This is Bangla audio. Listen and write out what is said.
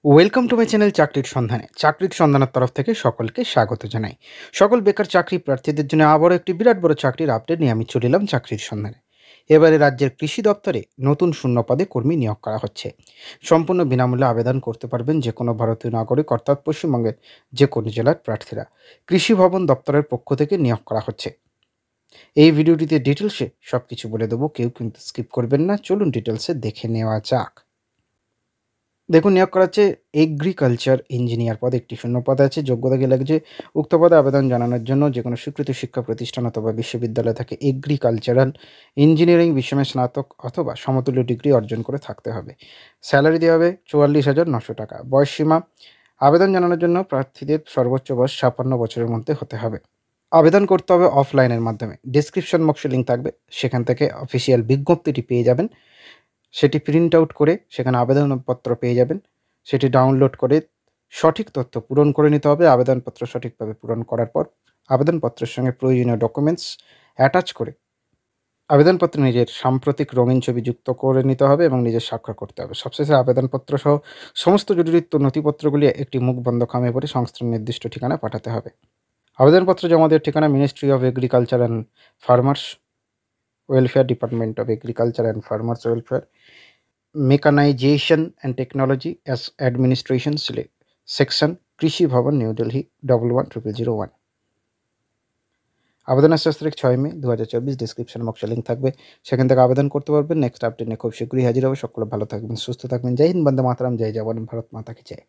ওয়েলকাম টু মাই চ্যানেল চাকরির সন্ধানের তরফ থেকে সকলকে স্বাগত জানাই। সকল বেকার চাকরি প্রার্থীদের জন্য আবারও একটি বিরাট বড় চাকরির আপডেট নিয়ে আমি চলে এলাম চাকরির সন্ধানে। এবারে রাজ্যের কৃষি দপ্তরে নতুন শূন্য পদে কর্মী নিয়োগ করা হচ্ছে। সম্পূর্ণ বিনামূল্যে আবেদন করতে পারবেন যে কোনো ভারতীয় নাগরিক, অর্থাৎ পশ্চিমবঙ্গের যে কোনো জেলার প্রার্থীরা। কৃষি ভবন দপ্তরের পক্ষ থেকে নিয়োগ করা হচ্ছে। এই ভিডিওটিতে ডিটেলসে সব কিছু বলে দেবো, কেউ কিন্তু স্কিপ করবেন না। চলুন ডিটেলসে দেখে নেওয়া যাক। দেখুন, নিয়োগ করা হচ্ছে এগ্রিকালচার ইঞ্জিনিয়ার পদে একটি শূন্য পদ আছে। যোগ্যতা কি লাগছে? উক্ত পদে আবেদন জানানোর জন্য যে কোনো স্বীকৃত শিক্ষা প্রতিষ্ঠান অথবা বিশ্ববিদ্যালয় থেকে এগ্রিকালচারাল ইঞ্জিনিয়ারিং বিষয়ে স্নাতক অথবা সমতুল্য ডিগ্রি অর্জন করে থাকতে হবে। স্যালারি দেওয়া হবে ৪৪,৯০০ টাকা। বয়সসীমা: আবেদন জানানোর জন্য প্রার্থীদের সর্বোচ্চ বয়স ৫৬ বছরের মধ্যে হতে হবে। আবেদন করতে হবে অফলাইনের মাধ্যমে। ডেসক্রিপশন বক্সে লিঙ্ক থাকবে, সেখান থেকে অফিসিয়াল বিজ্ঞপ্তিটি পেয়ে যাবেন। সেটি প্রিন্ট আউট করে সেখানে আবেদনপত্র পেয়ে যাবেন। সেটি ডাউনলোড করে সঠিক তথ্য পূরণ করে নিতে হবে। আবেদনপত্র সঠিকভাবে পূরণ করার পর আবেদনপত্রের সঙ্গে প্রয়োজনীয় ডকুমেন্টস অ্যাটাচ করে আবেদনপত্রে নিজের সাম্প্রতিক রঙিন ছবি যুক্ত করে নিতে হবে এবং নিজের স্বাক্ষর করতে হবে। সবশেষে আবেদনপত্র সহ সমস্ত জরুরি নথিপত্রগুলি একটি মুখবন্ধ খামে ভরে সংস্থার নির্দিষ্ট ঠিকানায় পাঠাতে হবে। আবেদনপত্র জমা দেওয়ার ঠিকানা: ministry of agriculture and farmers welfare, department of agriculture and farmers welfare, mechanisation and technology administration, section কৃষি ভবন, নিউ দিল্লি 110001। আবেদনের শেষ তারিখ 6 মে 2024। ডিসক্রিপশন বক্সে লিঙ্ক থাকবে, সেখান থেকে আবেদন করতে পারবেন। নেক্সট আপডেট নিয়ে খুব শীঘ্রই হাজির হবে। সকলে ভালো থাকবেন, সুস্থ থাকবেন। জয় হিন্দ, বন্দে মাতরম, জয় জওয়ান, ভারত মাতা কি জয়।